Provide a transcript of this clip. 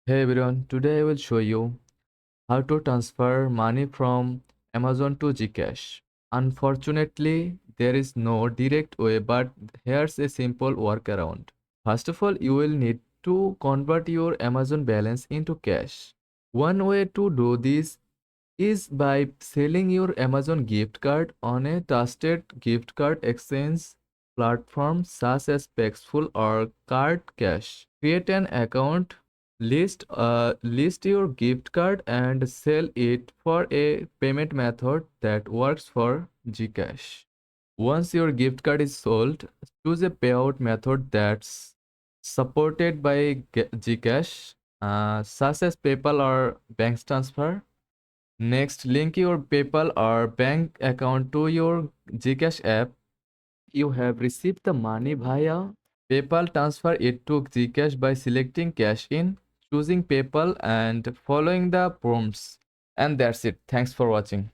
Hey everyone, today I will show you how to transfer money from Amazon to GCash. Unfortunately, there is no direct way, but here's a simple workaround. First of all, you will need to convert your Amazon balance into cash. One way to do this is by selling your Amazon gift card on a trusted gift card exchange platform such as Paxful or Card Cash. Create an account, list your gift card and sell it for a payment method that works for GCash. Once your gift card is sold, choose a payout method that's supported by GCash, such as PayPal or bank transfer. Next, link your PayPal or bank account to your GCash app. You have received the money via PayPal. Transfer it to GCash by selecting Cash In, choosing PayPal, and following the prompts. And that's it. Thanks for watching.